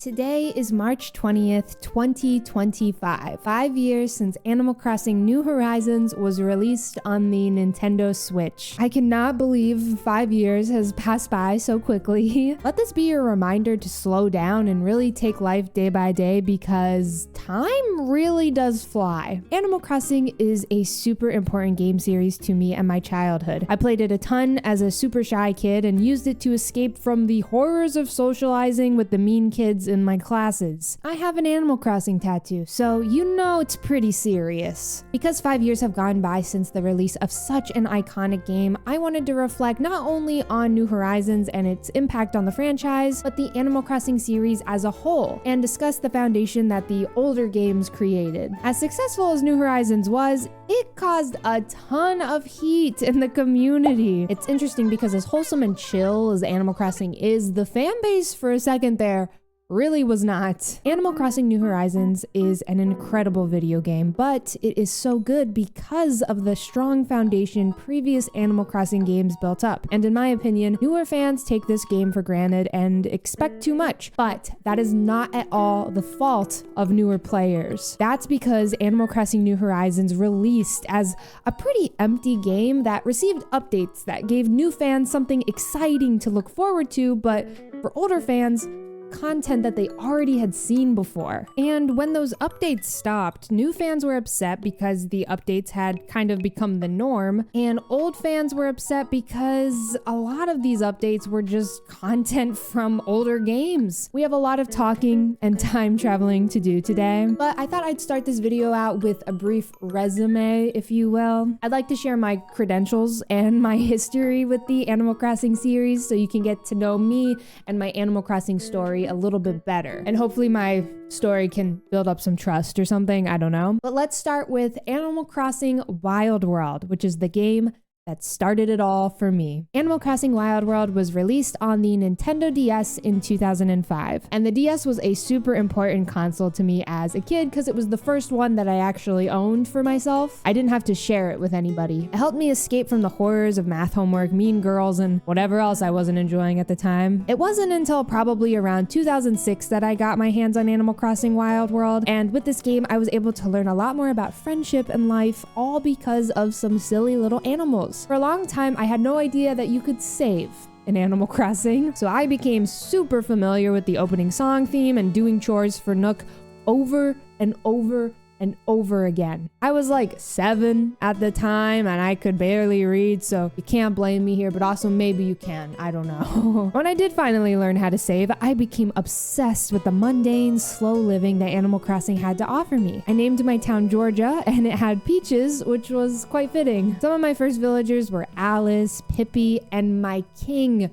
Today is March 20th, 2025, 5 years since Animal Crossing New Horizons was released on the Nintendo Switch. I cannot believe 5 years has passed by so quickly. Let this be your reminder to slow down and really take life day by day because time really does fly. Animal Crossing is a super important game series to me and my childhood. I played it a ton as a super shy kid and used it to escape from the horrors of socializing with the mean kids in my classes. I have an Animal Crossing tattoo, so you know it's pretty serious. Because 5 years have gone by since the release of such an iconic game, I wanted to reflect not only on New Horizons and its impact on the franchise, but the Animal Crossing series as a whole, and discuss the foundation that the older games created. As successful as New Horizons was, it caused a ton of heat in the community. It's interesting because as wholesome and chill as Animal Crossing is, the fan base for a second there really was not. Animal Crossing New Horizons is an incredible video game, but it is so good because of the strong foundation previous Animal Crossing games built up. And in my opinion, newer fans take this game for granted and expect too much, but that is not at all the fault of newer players. That's because Animal Crossing New Horizons released as a pretty empty game that received updates that gave new fans something exciting to look forward to, but for older fans, content that they already had seen before. And when those updates stopped, new fans were upset because the updates had kind of become the norm, and old fans were upset because a lot of these updates were just content from older games. We have a lot of talking and time traveling to do today, but I thought I'd start this video out with a brief resume, if you will. I'd like to share my credentials and my history with the Animal Crossing series so you can get to know me and my Animal Crossing story a little bit better. And hopefully my story can build up some trust or something, I don't know. But let's start with Animal Crossing Wild World, which is the game that started it all for me. Animal Crossing Wild World was released on the Nintendo DS in 2005, and the DS was a super important console to me as a kid because it was the first one that I actually owned for myself. I didn't have to share it with anybody. It helped me escape from the horrors of math homework, mean girls, and whatever else I wasn't enjoying at the time. It wasn't until probably around 2006 that I got my hands on Animal Crossing Wild World, and with this game I was able to learn a lot more about friendship and life, all because of some silly little animals. For a long time, I had no idea that you could save in Animal Crossing, so I became super familiar with the opening song theme and doing chores for Nook over and over and over again. I was like 7 at the time and I could barely read, so you can't blame me here, but also maybe you can, I don't know. When I did finally learn how to save, I became obsessed with the mundane, slow living that Animal Crossing had to offer me. I named my town Georgia and it had peaches, which was quite fitting. Some of my first villagers were Alice, Pippi, and my king,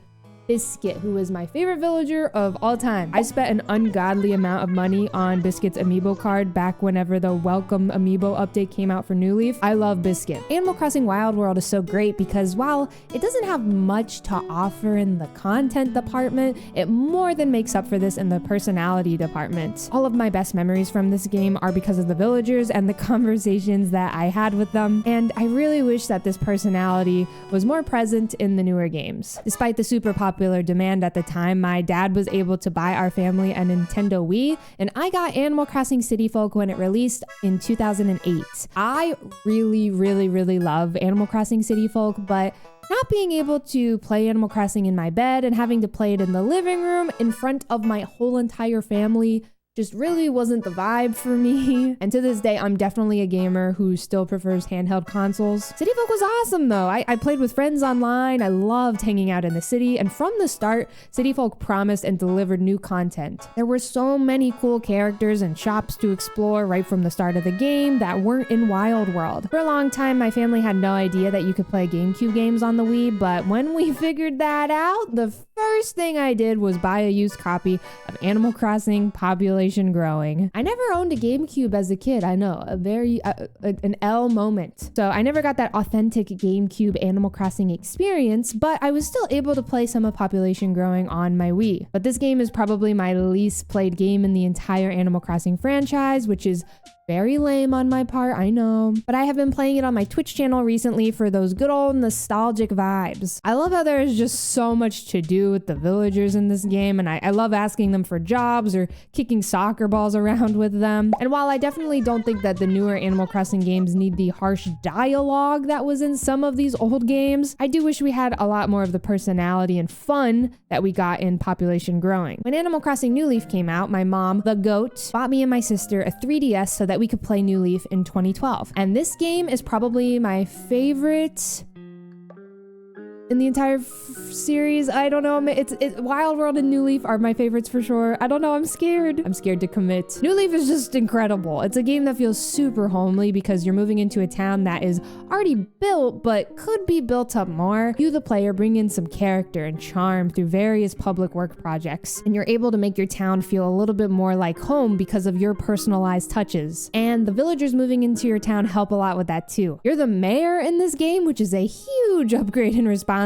Biscuit, who was my favorite villager of all time. I spent an ungodly amount of money on Biscuit's amiibo card back whenever the Welcome Amiibo update came out for New Leaf. I love Biscuit. Animal Crossing Wild World is so great because while it doesn't have much to offer in the content department, it more than makes up for this in the personality department. All of my best memories from this game are because of the villagers and the conversations that I had with them, and I really wish that this personality was more present in the newer games. Despite the super popular demand at the time, my dad was able to buy our family a Nintendo Wii, and I got Animal Crossing City Folk when it released in 2008. I really love Animal Crossing City Folk, but not being able to play Animal Crossing in my bed and having to play it in the living room in front of my whole entire family just really wasn't the vibe for me. And to this day, I'm definitely a gamer who still prefers handheld consoles. City Folk was awesome though. I played with friends online. I loved hanging out in the city. And from the start, City Folk promised and delivered new content. There were so many cool characters and shops to explore right from the start of the game that weren't in Wild World. For a long time, my family had no idea that you could play GameCube games on the Wii, but when we figured that out, the first thing I did was buy a used copy of Animal Crossing Population Growing. I never owned a GameCube as a kid. I know, an L moment. So I never got that authentic GameCube Animal Crossing experience, but I was still able to play some of Population Growing on my Wii. But this game is probably my least played game in the entire Animal Crossing franchise, which is Very lame on my part, I know. But I have been playing it on my Twitch channel recently for those good old nostalgic vibes. I love how there is just so much to do with the villagers in this game, and I love asking them for jobs or kicking soccer balls around with them. And while I definitely don't think that the newer Animal Crossing games need the harsh dialogue that was in some of these old games, I do wish we had a lot more of the personality and fun that we got in Population Growing. When Animal Crossing New Leaf came out, my mom, the goat, bought me and my sister a 3DS so that we could play New Leaf in 2012. And this game is probably my favorite in the entire series. I don't know. It's Wild World and New Leaf are my favorites for sure. I don't know. I'm scared. I'm scared to commit. New Leaf is just incredible. It's a game that feels super homely because you're moving into a town that is already built but could be built up more. You, the player, bring in some character and charm through various public work projects, and you're able to make your town feel a little bit more like home because of your personalized touches. And the villagers moving into your town help a lot with that too. You're the mayor in this game, which is a huge upgrade in responsibilities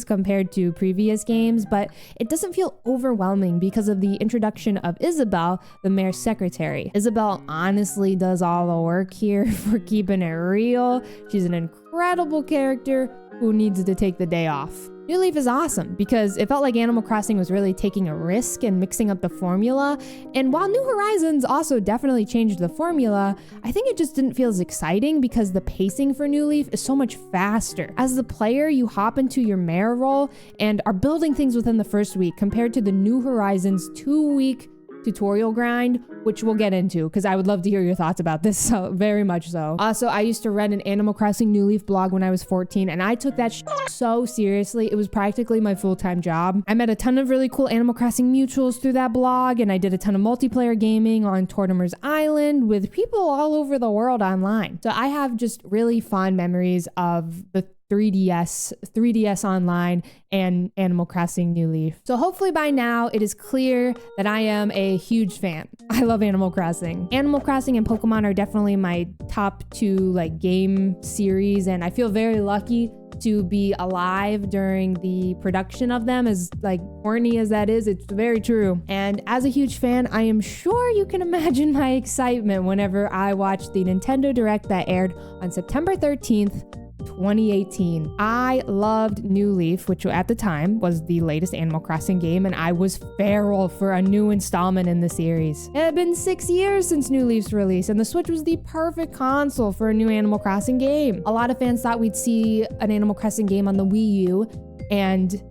compared to previous games, but it doesn't feel overwhelming because of the introduction of Isabelle, the mayor's secretary. Isabelle honestly does all the work here for keeping it real. She's an incredible character who needs to take the day off. New Leaf is awesome because it felt like Animal Crossing was really taking a risk and mixing up the formula. And while New Horizons also definitely changed the formula, I think it just didn't feel as exciting because the pacing for New Leaf is so much faster. As the player, you hop into your mayor role and are building things within the first week compared to the New Horizons 2-week tutorial grind, which we'll get into because I would love to hear your thoughts about this, so very much so. Also, I used to run an Animal Crossing New Leaf blog when I was 14, and I took that so seriously. It was practically my full-time job. I met a ton of really cool Animal Crossing mutuals through that blog, and I did a ton of multiplayer gaming on Tortimer's Island with people all over the world online. So I have just really fond memories of the 3DS Online, and Animal Crossing New Leaf. So hopefully by now it is clear that I am a huge fan. I love Animal Crossing. Animal Crossing and Pokemon are definitely my top two game series, and I feel very lucky to be alive during the production of them. As corny as that is, it's very true. And as a huge fan, I am sure you can imagine my excitement whenever I watched the Nintendo Direct that aired on September 13th, 2018. I loved New Leaf, which at the time was the latest Animal Crossing game, and I was feral for a new installment in the series. It had been 6 years since New Leaf's release, and the Switch was the perfect console for a new Animal Crossing game. A lot of fans thought we'd see an Animal Crossing game on the Wii U, and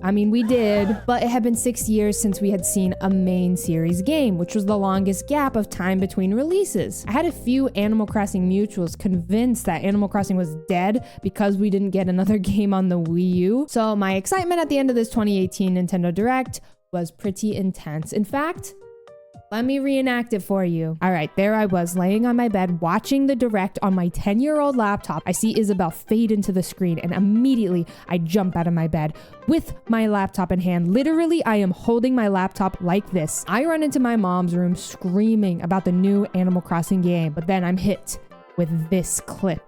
I mean, we did, but it had been 6 years since we had seen a main series game, which was the longest gap of time between releases. I had a few Animal Crossing mutuals convinced that Animal Crossing was dead because we didn't get another game on the Wii U. So my excitement at the end of this 2018 Nintendo Direct was pretty intense. In fact, let me reenact it for you. All right, there I was laying on my bed watching the Direct on my 10-year-old laptop. I see Isabelle fade into the screen, and immediately I jump out of my bed with my laptop in hand. Literally, I am holding my laptop like this. I run into my mom's room screaming about the new Animal Crossing game, but then I'm hit with this clip.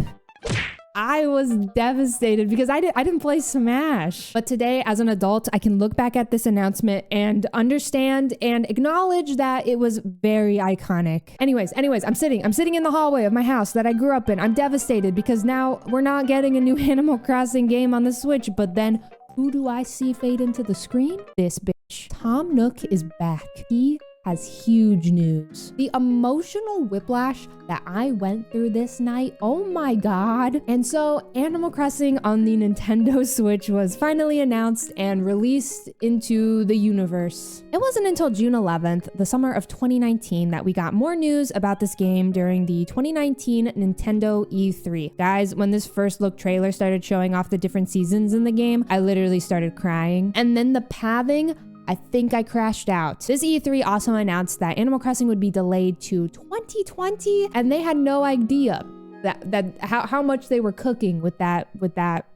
I was devastated because I didn't play Smash. But today, as an adult, I can look back at this announcement and understand and acknowledge that it was very iconic. Anyways, I'm sitting in the hallway of my house that I grew up in. I'm devastated because now we're not getting a new Animal Crossing game on the Switch. But then who do I see fade into the screen? This bitch. Tom Nook is back. He has huge news. The emotional whiplash that I went through this night, oh my god. And so Animal Crossing on the Nintendo Switch was finally announced and released into the universe. It wasn't until June 11th, the summer of 2019, that we got more news about this game during the 2019 Nintendo E3. Guys, when this first look trailer started showing off the different seasons in the game, I literally started crying. And then the pathing, I think I crashed out. This E3 also announced that Animal Crossing would be delayed to 2020, and they had no idea that how much they were cooking with that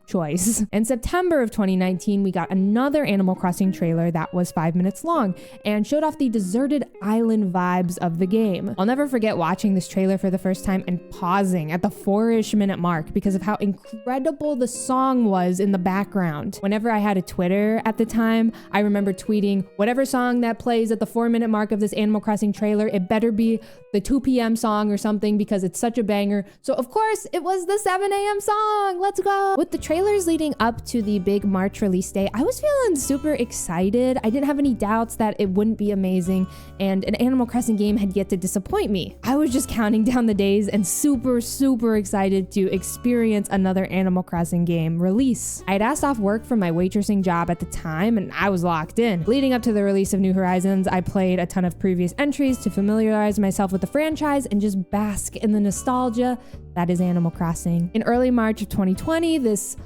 choice. In September of 2019, we got another Animal Crossing trailer that was 5 minutes long and showed off the deserted island vibes of the game. I'll never forget watching this trailer for the first time and pausing at the 4-ish minute mark because of how incredible the song was in the background. Whenever I had a Twitter at the time, I remember tweeting, whatever song that plays at the 4-minute mark of this Animal Crossing trailer, it better be the 2 p.m. song or something because it's such a banger. So of course it was the 7 a.m. song. Let's go. With the trailers leading up to the big March release day, I was feeling super excited. I didn't have any doubts that it wouldn't be amazing, and an Animal Crossing game had yet to disappoint me. I was just counting down the days and super excited to experience another Animal Crossing game release. I had asked off work from my waitressing job at the time, and I was locked in. Leading up to the release of New Horizons, I played a ton of previous entries to familiarize myself with the franchise and just bask in the nostalgia that is Animal Crossing. In early March of 2020, this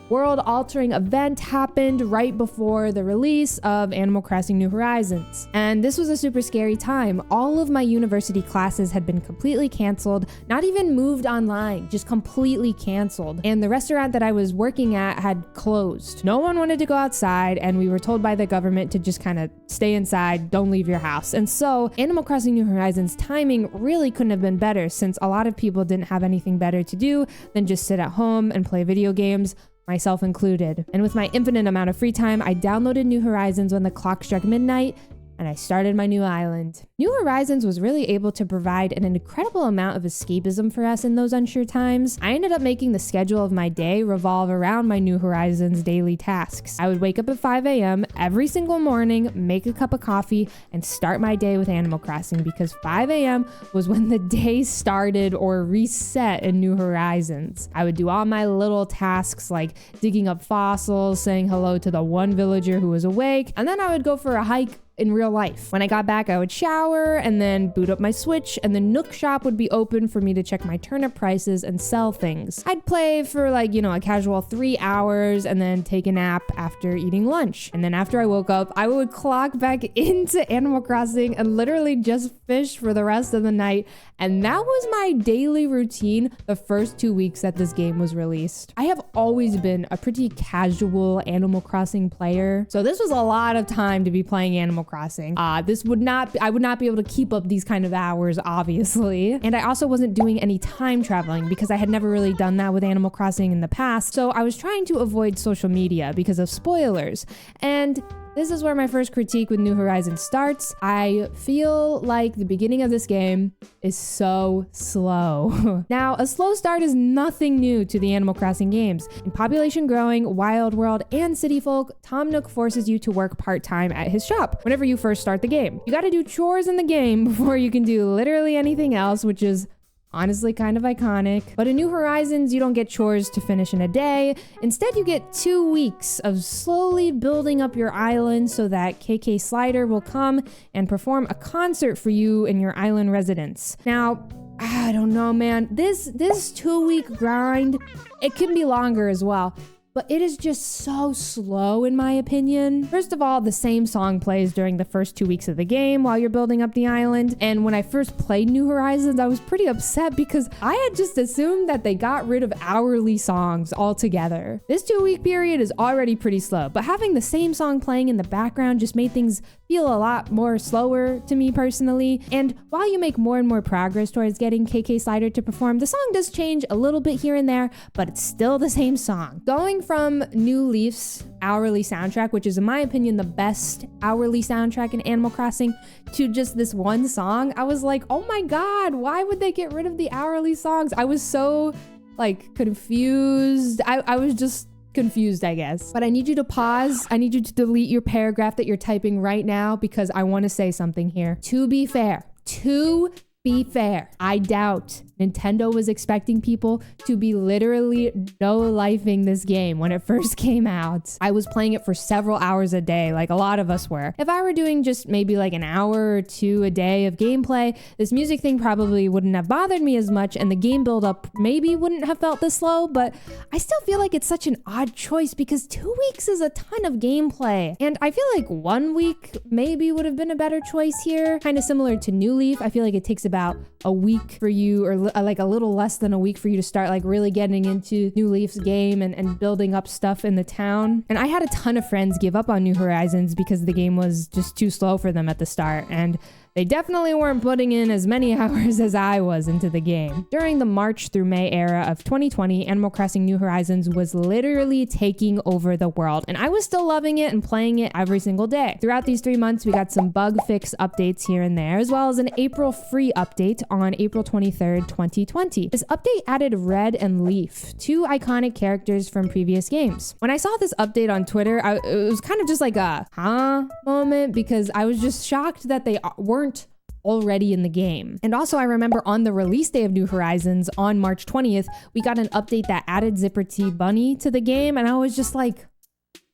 world-altering event happened right before the release of Animal Crossing New Horizons. And this was a super scary time. All of my university classes had been completely canceled, not even moved online, just completely canceled. And the restaurant that I was working at had closed. No one wanted to go outside, and we were told by the government to just kind of stay inside, don't leave your house. And so Animal Crossing New Horizons timing really couldn't have been better, since a lot of people didn't have anything better to do than just sit at home and play video games, myself included. And with my infinite amount of free time, I downloaded New Horizons when the clock struck midnight, and I started my new island. New Horizons was really able to provide an incredible amount of escapism for us in those unsure times. I ended up making the schedule of my day revolve around my New Horizons daily tasks. I would wake up at 5 a.m. every single morning, make a cup of coffee, and start my day with Animal Crossing, because 5 a.m. was when the day started or reset in New Horizons. I would do all my little tasks like digging up fossils, saying hello to the one villager who was awake, and then I would go for a hike in real life. When I got back, I would shower and then boot up my Switch, and the Nook shop would be open for me to check my turnip prices and sell things. I'd play for a casual 3 hours and then take a nap after eating lunch. And then after I woke up, I would clock back into Animal Crossing and literally just fish for the rest of the night. And that was my daily routine the first 2 weeks that this game was released. I have always been a pretty casual Animal Crossing player, so this was a lot of time to be playing Animal Crossing. I would not be able to keep up these kind of hours, obviously. And I also wasn't doing any time traveling because I had never really done that with Animal Crossing in the past. So I was trying to avoid social media because of spoilers. And this is where my first critique with New Horizons starts. I feel like the beginning of this game is so slow. Now, a slow start is nothing new to the Animal Crossing games. In population growing, Wild World, and City Folk, Tom Nook forces you to work part-time at his shop whenever you first start the game. You gotta do chores in the game before you can do literally anything else, which is honestly kind of iconic. But in New Horizons, you don't get chores to finish in a day. Instead, you get 2 weeks of slowly building up your island so that KK Slider will come and perform a concert for you in your island residence. Now, I don't know, man. This 2-week grind, it can be longer as well, but it is just so slow in my opinion. First of all, the same song plays during the first 2 weeks of the game while you're building up the island. And when I first played New Horizons, I was pretty upset because I had just assumed that they got rid of hourly songs altogether. This 2-week period is already pretty slow, but having the same song playing in the background just made things feel a lot more slower to me personally. And while you make more and more progress towards getting KK Slider to perform, the song does change a little bit here and there, but it's still the same song. Going from New Leaf's hourly soundtrack, which is in my opinion the best hourly soundtrack in Animal Crossing, to just this one song, I was like, oh my god, why would they get rid of the hourly songs? I was so confused. I was just confused, I guess. But I need you to pause. I need you to delete your paragraph that you're typing right now because I want to say something here. To be fair, I doubt Nintendo was expecting people to be literally no-lifing this game when it first came out. I was playing it for several hours a day, like a lot of us were. If I were doing just maybe like an hour or two a day of gameplay, this music thing probably wouldn't have bothered me as much, and the game build-up maybe wouldn't have felt this slow, but I still feel like it's such an odd choice because 2 weeks is a ton of gameplay. And I feel like 1 week maybe would have been a better choice here. Kind of similar to New Leaf, I feel like it takes a about a week for you, or like a little less than a week for you to start like really getting into New Leaf's game and building up stuff in the town. And I had a ton of friends give up on New Horizons because the game was just too slow for them at the start, and they definitely weren't putting in as many hours as I was into the game. During the March through May era of 2020, Animal Crossing New Horizons was literally taking over the world, and I was still loving it and playing it every single day. Throughout these 3 months, we got some bug fix updates here and there, as well as an April free update on April 23rd, 2020. This update added Red and Leaf, two iconic characters from previous games. When I saw this update on Twitter, it was kind of just like a huh moment, because I was just shocked that they weren't already in the game. And also, I remember on the release day of New Horizons on March 20th, we got an update that added Zipper T Bunny to the game, and I was just like,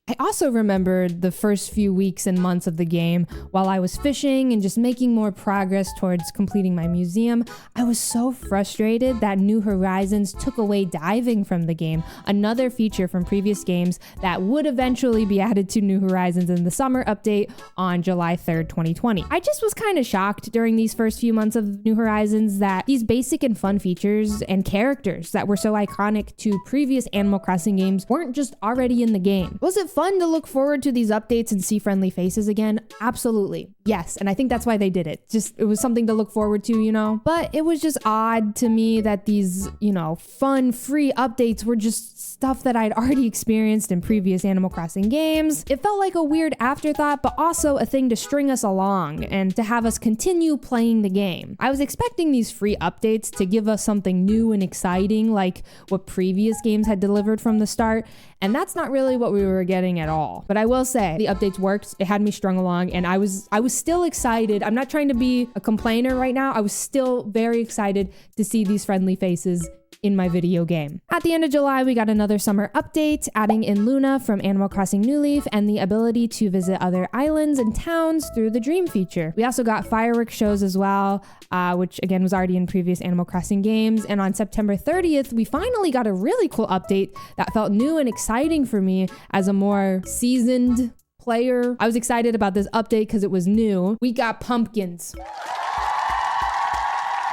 I also remembered the first few weeks and months of the game while I was fishing and just making more progress towards completing my museum. I was so frustrated that New Horizons took away diving from the game, another feature from previous games that would eventually be added to New Horizons in the summer update on July 3rd, 2020. I just was kind of shocked during these first few months of New Horizons that these basic and fun features and characters that were so iconic to previous Animal Crossing games weren't just already in the game. Was it fun to look forward to these updates and see friendly faces again? Absolutely. Yes. And I think that's why they did it. It was something to look forward to, you know? But it was just odd to me that these, fun, free updates were just stuff that I'd already experienced in previous Animal Crossing games. It felt like a weird afterthought, but also a thing to string us along and to have us continue playing the game. I was expecting these free updates to give us something new and exciting, like what previous games had delivered from the start, and that's not really what we were getting at all. But I will say, the updates worked. It had me strung along, and I was still excited. I'm not trying to be a complainer right now. I was still very excited to see these friendly faces in my video game. At the end of July, we got another summer update, adding in Luna from Animal Crossing New Leaf and the ability to visit other islands and towns through the Dream feature. We also got fireworks shows as well, which again was already in previous Animal Crossing games. And on September 30th, we finally got a really cool update that felt new and exciting for me as a more seasoned player. I was excited about this update because it was new. We got pumpkins.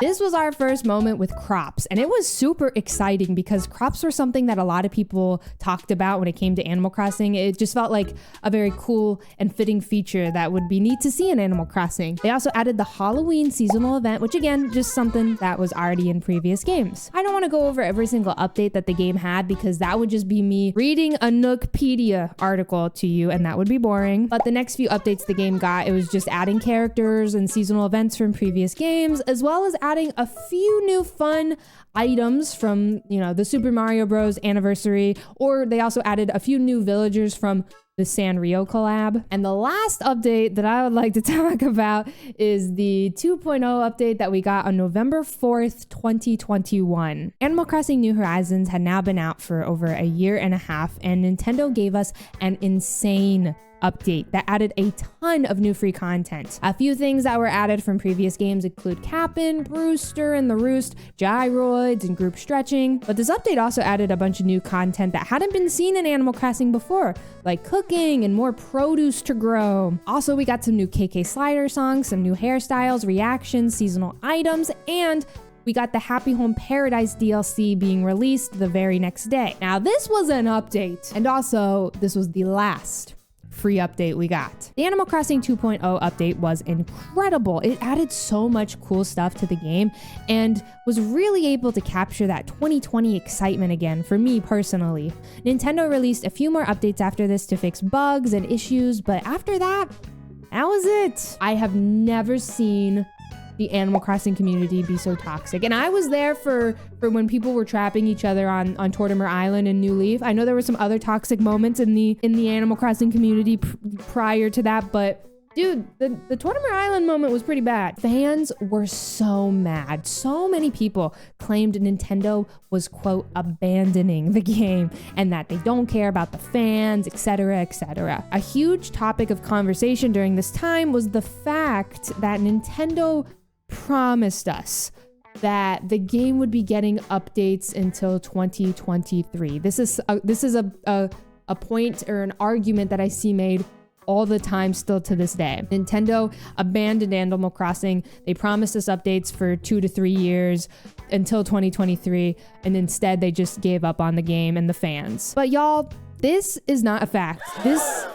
This was our first moment with crops, and it was super exciting because crops were something that a lot of people talked about when it came to Animal Crossing. It just felt like a very cool and fitting feature that would be neat to see in Animal Crossing. They also added the Halloween seasonal event, which again, just something that was already in previous games. I don't want to go over every single update that the game had because that would just be me reading a Nookpedia article to you, and that would be boring. But the next few updates the game got, it was just adding characters and seasonal events from previous games, as well as adding a few new fun items from, the Super Mario Bros. Anniversary, or they also added a few new villagers from the Sanrio collab. And the last update that I would like to talk about is the 2.0 update that we got on November 4th, 2021. Animal Crossing New Horizons had now been out for over a year and a half, and Nintendo gave us an insane update that added a ton of new free content. A few things that were added from previous games include Cap'n, Brewster and the Roost, gyroids, and group stretching. But this update also added a bunch of new content that hadn't been seen in Animal Crossing before, like cooking and more produce to grow. Also, we got some new KK Slider songs, some new hairstyles, reactions, seasonal items, and we got the Happy Home Paradise DLC being released the very next day. Now, this was an update, and also this was the last free update we got. The Animal Crossing 2.0 update was incredible. It added so much cool stuff to the game and was really able to capture that 2020 excitement again for me personally. Nintendo released a few more updates after this to fix bugs and issues, but after that was it. I have never seen the Animal Crossing community be so toxic. And I was there for when people were trapping each other on Tortimer Island in New Leaf. I know there were some other toxic moments in the Animal Crossing community prior to that, but dude, the Tortimer Island moment was pretty bad. Fans were so mad. So many people claimed Nintendo was, quote, abandoning the game and that they don't care about the fans, etc., etc. A huge topic of conversation during this time was the fact that Nintendo promised us that the game would be getting updates until 2023. This is a point or an argument that I see made all the time still to this day. Nintendo abandoned Animal Crossing. They promised us updates for 2 to 3 years until 2023, and instead they just gave up on the game and the fans. But y'all, this is not a fact. This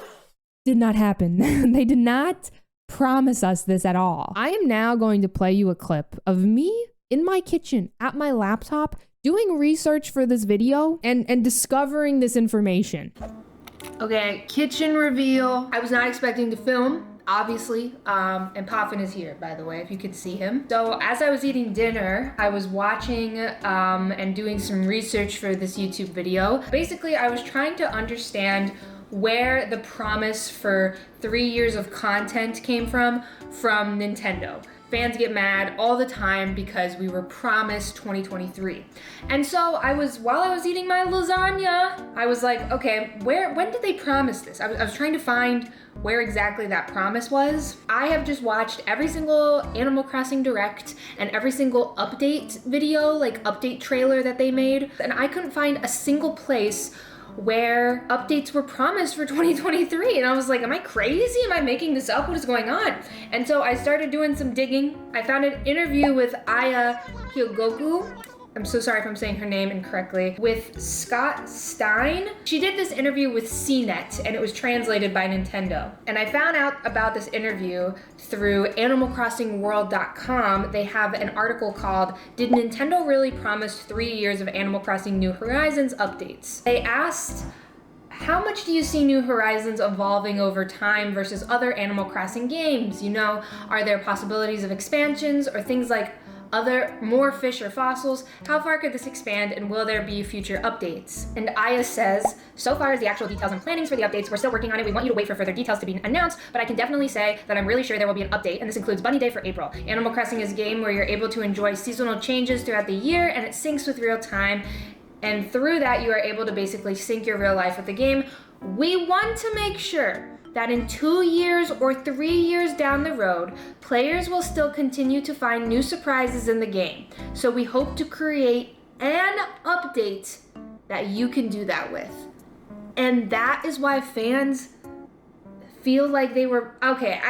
did not happen. They did not promise us this at all. I am now going to play you a clip of me in my kitchen at my laptop doing research for this video and discovering this information. Okay, kitchen reveal. I was not expecting to film, obviously, and Poffin is here, by the way, if you could see him. So as I was eating dinner, I was watching and doing some research for this YouTube video. Basically, I was trying to understand where the promise for 3 years of content came from Nintendo. Fans get mad all the time because we were promised 2023. And so while I was eating my lasagna, I was like, okay, when did they promise this? I was trying to find where exactly that promise was. I have just watched every single Animal Crossing Direct and every single update video, like update trailer that they made, and I couldn't find a single place where updates were promised for 2023. And I was like, am I crazy? Am I making this up? What is going on? And so I started doing some digging. I found an interview with Aya Hyogoku. I'm so sorry if I'm saying her name incorrectly, with Scott Stein. She did this interview with CNET and it was translated by Nintendo. And I found out about this interview through AnimalCrossingWorld.com. They have an article called, "Did Nintendo Really Promise 3 Years of Animal Crossing New Horizons Updates?" They asked, how much do you see New Horizons evolving over time versus other Animal Crossing games? You know, are there possibilities of expansions or things like more fish or fossils? How far could this expand, and will there be future updates? And Aya says, so far as the actual details and plannings for the updates, we're still working on it. We want you to wait for further details to be announced, but I can definitely say that I'm really sure there will be an update, and this includes Bunny Day for April. Animal Crossing is a game where you're able to enjoy seasonal changes throughout the year, and it syncs with real time, and through that you are able to basically sync your real life with the game. We want to make sure that in 2 years or 3 years down the road, players will still continue to find new surprises in the game. So we hope to create an update that you can do that with. And that is why fans feel like they were, okay,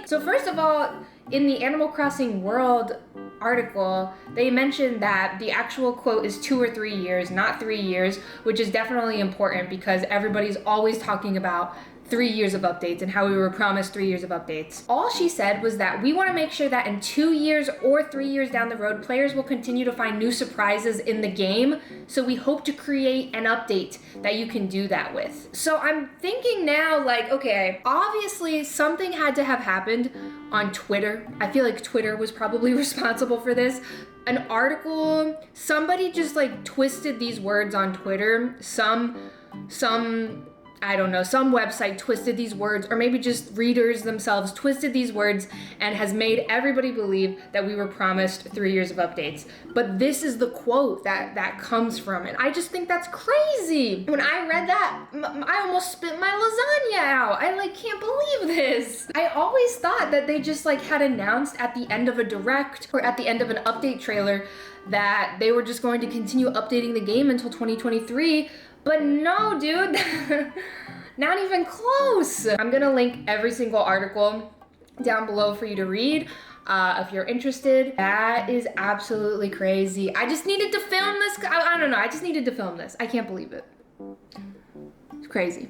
so first of all, in the Animal Crossing World article, they mentioned that the actual quote is 2 or 3 years, not 3 years, which is definitely important because everybody's always talking about 3 years of updates and how we were promised 3 years of updates. All she said was that we want to make sure that in 2 years or 3 years down the road, players will continue to find new surprises in the game. So we hope to create an update that you can do that with. So I'm thinking now, like, okay, obviously something had to have happened on Twitter. I feel like Twitter was probably responsible for this. An article, somebody just like twisted these words on Twitter. I don't know, some website twisted these words, or maybe just readers themselves twisted these words and has made everybody believe that we were promised 3 years of updates. But this is the quote that comes from it. I just think that's crazy. When I read that, I almost spit my lasagna out. I can't believe this. I always thought that they just had announced at the end of a direct or at the end of an update trailer that they were just going to continue updating the game until 2023. But no, dude, not even close. I'm gonna link every single article down below for you to read if you're interested. That is absolutely crazy. I just needed to film this. I don't know, I just needed to film this. I can't believe it. It's crazy.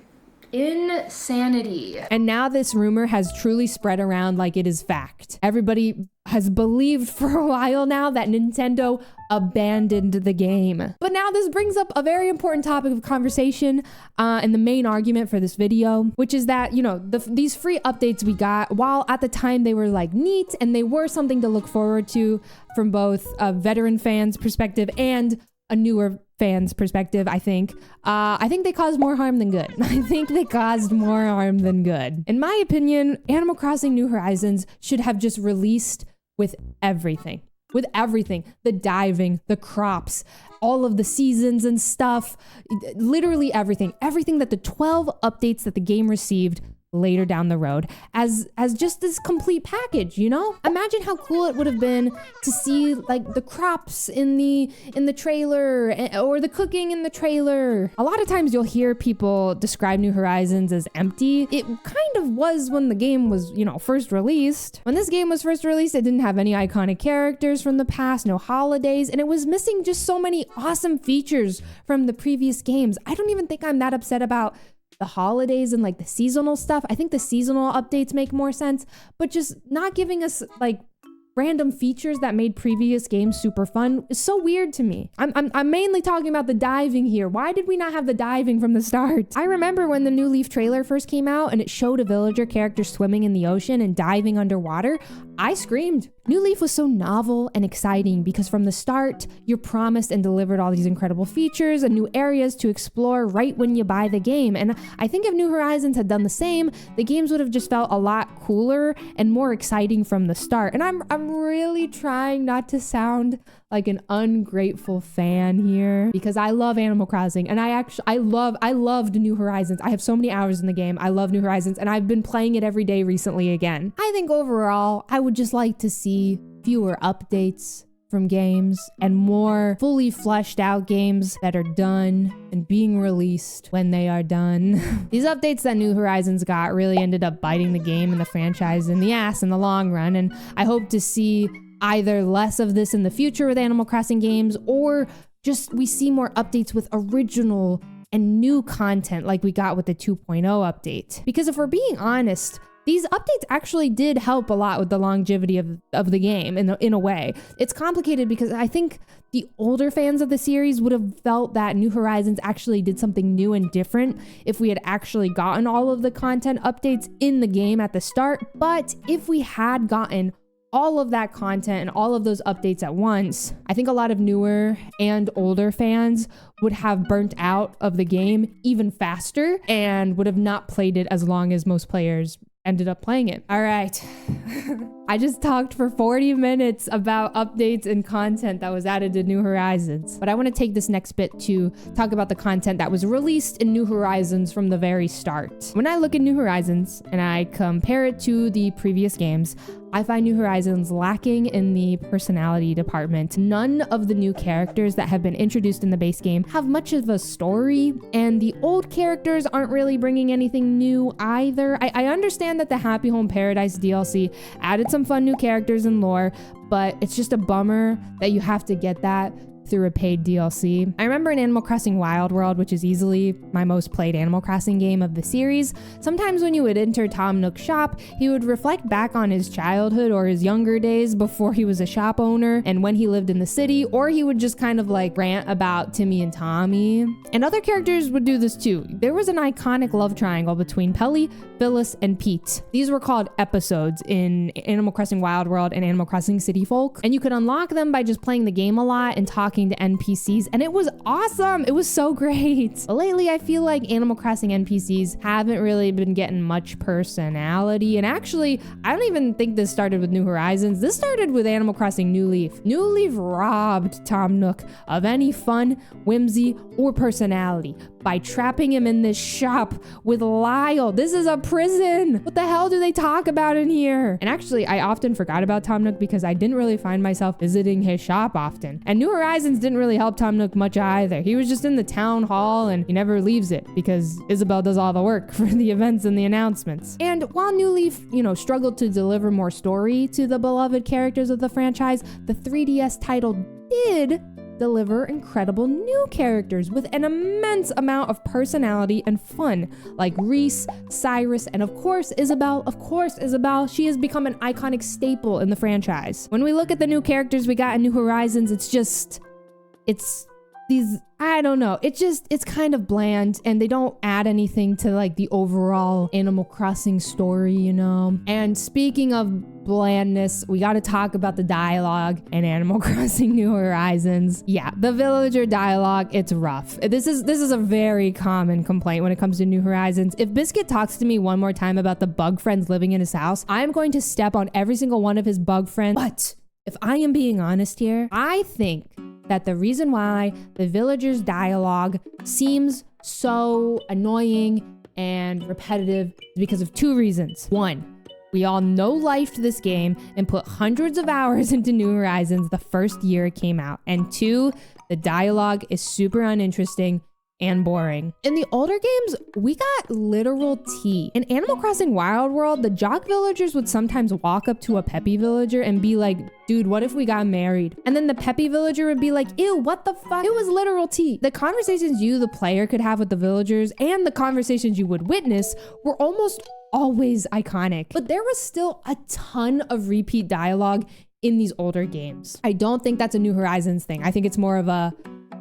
Insanity. And now this rumor has truly spread around like it is fact. Everybody has believed for a while now that Nintendo abandoned the game. But now this brings up a very important topic of conversation and the main argument for this video, which is that, you know, these free updates we got, while at the time they were neat and they were something to look forward to from both a veteran fan's perspective and a newer fan's perspective, I think they caused more harm than good. I think they caused more harm than good. In my opinion, Animal Crossing New Horizons should have just released with everything. With everything, the diving, the crops, all of the seasons and stuff, literally everything that the 12 updates that the game received later down the road as just this complete package, you know? Imagine how cool it would have been to see like the crops in the trailer or the cooking in the trailer. A lot of times you'll hear people describe New Horizons as empty. It kind of was when the game was, you know, first released. When this game was first released, it didn't have any iconic characters from the past, no holidays, and it was missing just so many awesome features from the previous games. I don't even think I'm that upset about the holidays and like the seasonal stuff. I think the seasonal updates make more sense, but just not giving us like random features that made previous games super fun is so weird to me. I'm mainly talking about the diving here. Why did we not have the diving from the start? I remember when the New Leaf trailer first came out and it showed a villager character swimming in the ocean and diving underwater. I screamed. New Leaf was so novel and exciting because from the start, you're promised and delivered all these incredible features and new areas to explore right when you buy the game. And I think if New Horizons had done the same, the games would have just felt a lot cooler and more exciting from the start. And I'm really trying not to sound like an ungrateful fan here because I love Animal Crossing and I loved New Horizons. I have so many hours in the game. I love New Horizons and I've been playing it every day recently again. I think overall, I would just like to see fewer updates from games and more fully fleshed out games that are done and being released when they are done. These updates that New Horizons got really ended up biting the game and the franchise in the ass in the long run, and I hope to see either less of this in the future with Animal Crossing games or just we see more updates with original and new content like we got with the 2.0 update. Because if we're being honest, these updates actually did help a lot with the longevity of the game in a way. It's complicated because I think the older fans of the series would have felt that New Horizons actually did something new and different if we had actually gotten all of the content updates in the game at the start. But if we had gotten all of that content and all of those updates at once, I think a lot of newer and older fans would have burnt out of the game even faster and would have not played it as long as most players ended up playing it. All right. I just talked for 40 minutes about updates and content that was added to New Horizons. But I want to take this next bit to talk about the content that was released in New Horizons from the very start. When I look at New Horizons and I compare it to the previous games, I find New Horizons lacking in the personality department. None of the new characters that have been introduced in the base game have much of a story, and the old characters aren't really bringing anything new either. I understand that the Happy Home Paradise DLC added some fun new characters and lore, but it's just a bummer that you have to get that through a paid DLC. I remember in Animal Crossing Wild World, which is easily my most played Animal Crossing game of the series, sometimes when you would enter Tom Nook's shop, he would reflect back on his childhood or his younger days before he was a shop owner and when he lived in the city, or he would just kind of like rant about Timmy and Tommy. And other characters would do this too. There was an iconic love triangle between Pelly, Phyllis, and Pete. These were called episodes in Animal Crossing Wild World and Animal Crossing City Folk, and you could unlock them by just playing the game a lot and talking to NPCs, and it was awesome. It was so great. But lately, I feel like Animal Crossing NPCs haven't really been getting much personality, and actually, I don't even think this started with New Horizons. This started with Animal Crossing New Leaf. New Leaf robbed Tom Nook of any fun, whimsy, or personality by trapping him in this shop with Lyle. This is a prison. What the hell do they talk about in here? And actually, I often forgot about Tom Nook because I didn't really find myself visiting his shop often. And New Horizons didn't really help Tom Nook much either. He was just in the town hall and he never leaves it because Isabelle does all the work for the events and the announcements. And while New Leaf, struggled to deliver more story to the beloved characters of the franchise, the 3DS title did deliver incredible new characters with an immense amount of personality and fun, like Reese, Cyrus, and of course Isabelle. She has become an iconic staple in the franchise. When we look at the new characters we got in New Horizons, it's these, I don't know, it's kind of bland, and they don't add anything to like the overall Animal Crossing story, And speaking of blandness, we got to talk about the dialogue in Animal Crossing New Horizons. Yeah, the villager dialogue, it's rough. This is a very common complaint when it comes to New Horizons. If Biscuit talks to me one more time about the bug friends living in his house, I'm going to step on every single one of his bug friends. But if I am being honest here, I think that the reason why the villagers' dialogue seems so annoying and repetitive is because of two reasons. One, we all no-lifed this game and put hundreds of hours into New Horizons the first year it came out. And two, the dialogue is super uninteresting and boring. In the older games, we got literal tea. In Animal Crossing Wild World, the jock villagers would sometimes walk up to a peppy villager and be like, dude, what if we got married? And then the peppy villager would be like, ew, what the fuck? It was literal tea. The conversations you, the player, could have with the villagers and the conversations you would witness were almost always iconic. But there was still a ton of repeat dialogue in these older games. I don't think that's a New Horizons thing. I think it's more of a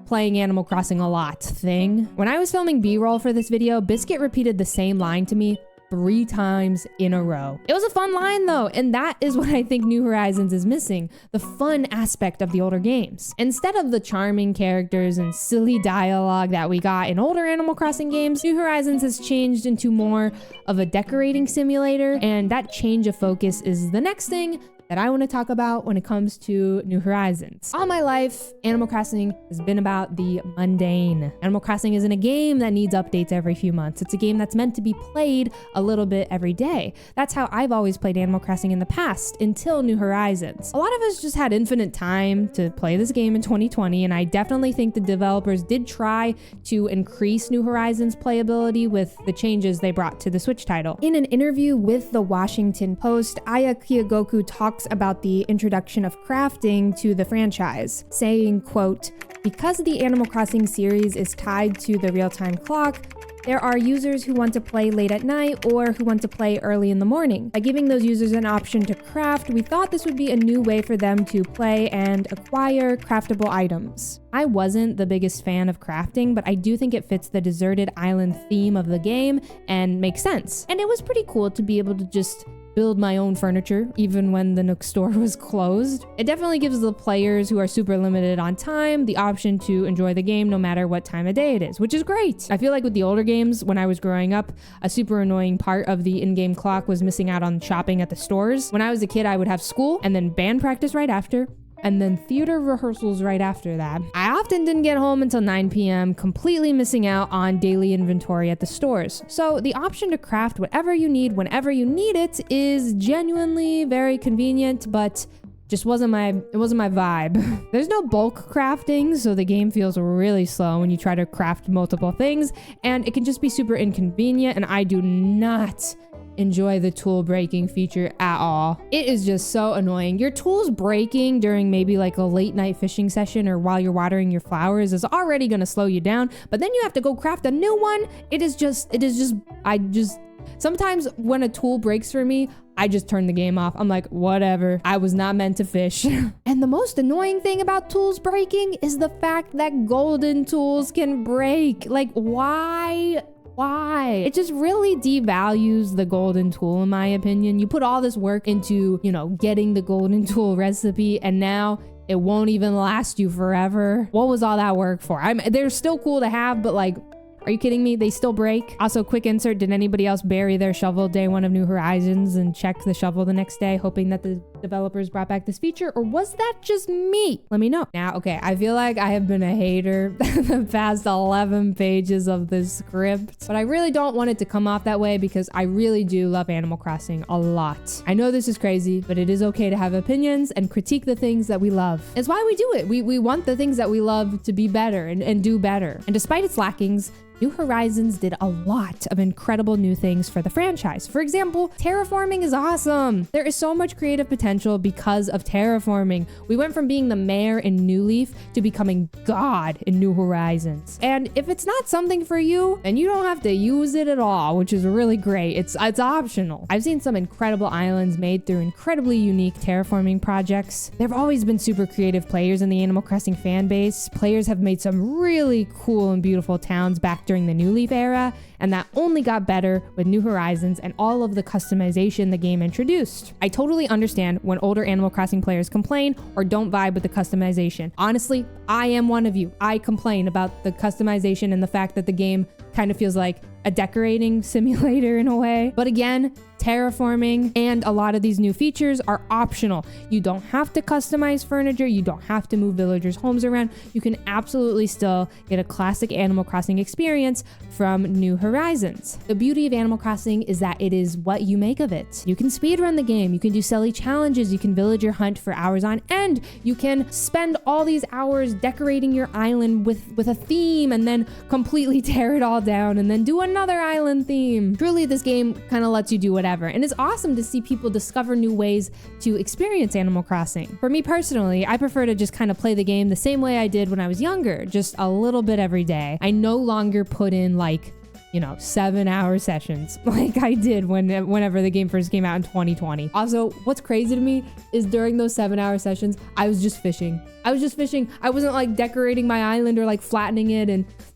playing Animal Crossing a lot thing. When I was filming B-roll for this video, Biscuit repeated the same line to me 3 times in a row. It was a fun line though, and that is what I think New Horizons is missing, the fun aspect of the older games. Instead of the charming characters and silly dialogue that we got in older Animal Crossing games, New Horizons has changed into more of a decorating simulator, and that change of focus is the next thing that I want to talk about when it comes to New Horizons. All my life, Animal Crossing has been about the mundane. Animal Crossing isn't a game that needs updates every few months. It's a game that's meant to be played a little bit every day. That's how I've always played Animal Crossing in the past, until New Horizons. A lot of us just had infinite time to play this game in 2020, and I definitely think the developers did try to increase New Horizons playability with the changes they brought to the Switch title. In an interview with the Washington Post, Aya Kiyogoku talks about the introduction of crafting to the franchise, saying, quote, "Because the Animal Crossing series is tied to the real-time clock, there are users who want to play late at night or who want to play early in the morning. By giving those users an option to craft, we thought this would be a new way for them to play and acquire craftable items." I wasn't the biggest fan of crafting, but I do think it fits the deserted island theme of the game and makes sense. And it was pretty cool to be able to just build my own furniture even when the Nook store was closed. It definitely gives the players who are super limited on time the option to enjoy the game no matter what time of day it is, which is great. I feel like with the older games, when I was growing up, a super annoying part of the in-game clock was missing out on shopping at the stores. When I was a kid, I would have school and then band practice right after, and then theater rehearsals right after that. I often didn't get home until 9 p.m., completely missing out on daily inventory at the stores. So the option to craft whatever you need whenever you need it is genuinely very convenient, but just wasn't my vibe. There's no bulk crafting, so the game feels really slow when you try to craft multiple things, and it can just be super inconvenient, and I do not enjoy the tool breaking feature at all. It is just so annoying. Your tools breaking during maybe like a late night fishing session or while you're watering your flowers is already gonna slow you down, but then you have to go craft a new one. Sometimes when a tool breaks for me, I just turn the game off. I'm like, whatever, I was not meant to fish. And the most annoying thing about tools breaking is the fact that golden tools can break. Like, why? It just really devalues the golden tool, in my opinion. You put all this work into, getting the golden tool recipe, and now it won't even last you forever. What was all that work for? They're still cool to have, but like, are you kidding me? They still break. Also, quick insert, did anybody else bury their shovel day one of New Horizons and check the shovel the next day, hoping that the developers brought back this feature? Or was that just me? Let me know. Now, okay, I feel like I have been a hater the past 11 pages of this script, but I really don't want it to come off that way because I really do love Animal Crossing a lot. I know this is crazy, but it is okay to have opinions and critique the things that we love. It's why we do it. We want the things that we love to be better and do better. And despite its lackings, New Horizons did a lot of incredible new things for the franchise. For example, terraforming is awesome. There is so much creative potential because of terraforming. We went from being the mayor in New Leaf to becoming God in New Horizons. And if it's not something for you, then you don't have to use it at all, which is really great. It's optional. I've seen some incredible islands made through incredibly unique terraforming projects. There have always been super creative players in the Animal Crossing fan base. Players have made some really cool and beautiful towns back during the New Leaf era, and that only got better with New Horizons and all of the customization the game introduced. I totally understand when older Animal Crossing players complain or don't vibe with the customization. Honestly, I am one of you. I complain about the customization and the fact that the game kind of feels like a decorating simulator in a way. But again, terraforming and a lot of these new features are optional. You don't have to customize furniture. You don't have to move villagers' homes around. You can absolutely still get a classic Animal Crossing experience from New Horizons. The beauty of Animal Crossing is that it is what you make of it. You can speedrun the game. You can do silly challenges. You can villager hunt for hours on end. You can spend all these hours decorating your island with a theme and then completely tear it all down and then do another island theme. Truly, this game kind of lets you do whatever. And it's awesome to see people discover new ways to experience Animal Crossing. For me personally, I prefer to just kind of play the game the same way I did when I was younger, just a little bit every day. I no longer put in 7-hour sessions like I did whenever the game first came out in 2020. Also, what's crazy to me is during those 7-hour sessions, I was just fishing. I wasn't like decorating my island or like flattening it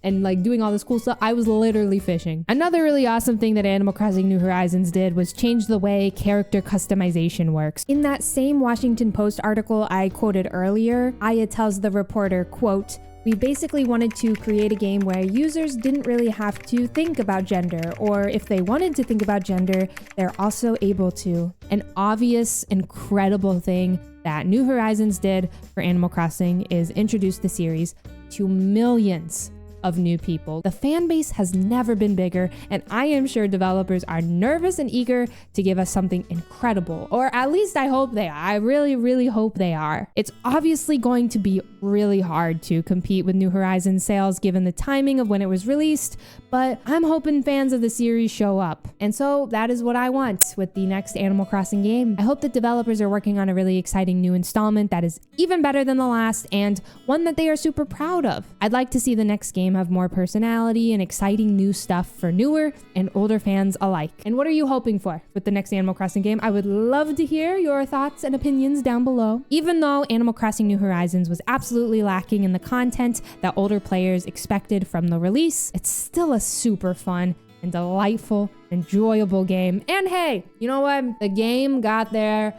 and like doing all this cool stuff. I was literally fishing. Another really awesome thing that Animal Crossing New Horizons did was change the way character customization works. In that same Washington Post article I quoted earlier, Aya tells the reporter, quote, "We basically wanted to create a game where users didn't really have to think about gender, or if they wanted to think about gender, they're also able to." An obvious, incredible thing that New Horizons did for Animal Crossing is introduce the series to millions of new people. The fan base has never been bigger, and I am sure developers are nervous and eager to give us something incredible, or at least I hope they are. I really, really hope they are. It's obviously going to be really hard to compete with New Horizons sales given the timing of when it was released, but I'm hoping fans of the series show up. And so that is what I want with the next Animal Crossing game. I hope that developers are working on a really exciting new installment that is even better than the last and one that they are super proud of. I'd like to see the next game have more personality and exciting new stuff for newer and older fans alike. And what are you hoping for with the next Animal Crossing game? I would love to hear your thoughts and opinions down below. Even though Animal Crossing New Horizons was absolutely lacking in the content that older players expected from the release, it's still a super fun and delightful, enjoyable game. And hey, you know what? The game got there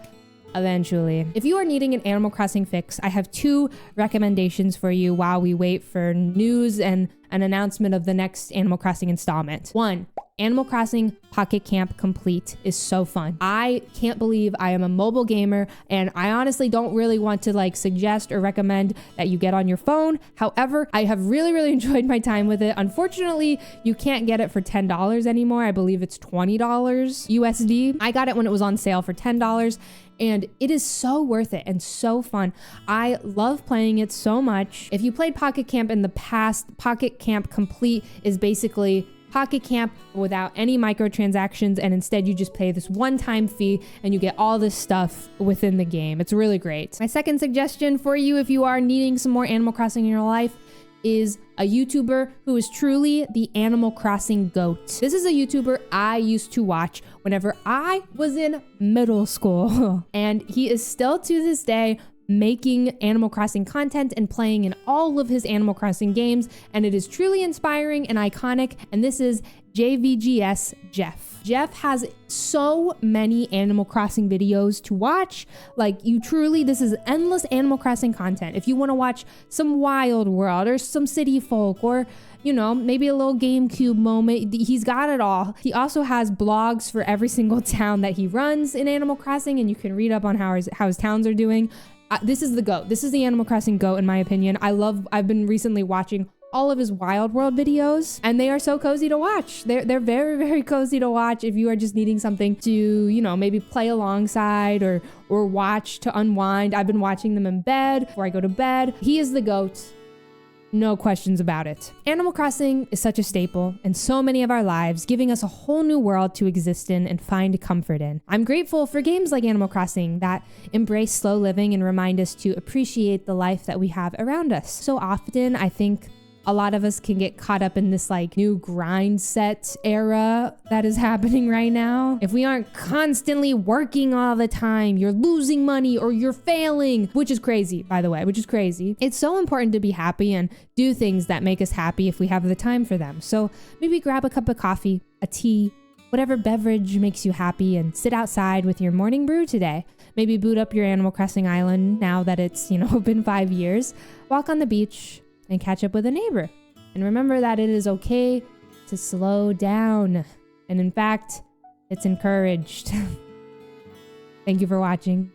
eventually. If you are needing an Animal Crossing fix, I have 2 recommendations for you while we wait for news and an announcement of the next Animal Crossing installment. 1, Animal Crossing Pocket Camp Complete is so fun. I can't believe I am a mobile gamer, and I honestly don't really want to suggest or recommend that you get on your phone. However, I have really, really enjoyed my time with it. Unfortunately, you can't get it for $10 anymore. I believe it's $20 USD. I got it when it was on sale for $10. And it is so worth it and so fun. I love playing it so much. If you played Pocket Camp in the past, Pocket Camp Complete is basically Pocket Camp without any microtransactions, and instead you just pay this one-time fee and you get all this stuff within the game. It's really great. My second suggestion for you, if you are needing some more Animal Crossing in your life, is a YouTuber who is truly the Animal Crossing GOAT. This is a YouTuber I used to watch whenever I was in middle school. And he is still to this day making Animal Crossing content and playing in all of his Animal Crossing games. And it is truly inspiring and iconic. And this is JVGS Jeff. Jeff has so many Animal Crossing videos to watch. This is endless Animal Crossing content. If you want to watch some Wild World or some City Folk or, maybe a little GameCube moment, he's got it all. He also has blogs for every single town that he runs in Animal Crossing, and you can read up on how his towns are doing. This is the GOAT. This is the Animal Crossing GOAT in my opinion. I've been recently watching all of his Wild World videos, and they are so cozy to watch. They're very, very cozy to watch if you are just needing something to, maybe play alongside or watch to unwind. I've been watching them in bed before I go to bed. He is the GOAT. No questions about it. Animal Crossing is such a staple in so many of our lives, giving us a whole new world to exist in and find comfort in. I'm grateful for games like Animal Crossing that embrace slow living and remind us to appreciate the life that we have around us. So often, I think a lot of us can get caught up in this new grind set era that is happening right now. If we aren't constantly working all the time, you're losing money or you're failing, which is crazy, by the way, which is crazy. It's so important to be happy and do things that make us happy if we have the time for them. So maybe grab a cup of coffee, a tea, whatever beverage makes you happy, and sit outside with your morning brew today. Maybe boot up your Animal Crossing island now that it's, been 5 years. Walk on the beach and catch up with a neighbor. And remember that it is okay to slow down. And in fact, it's encouraged. Thank you for watching.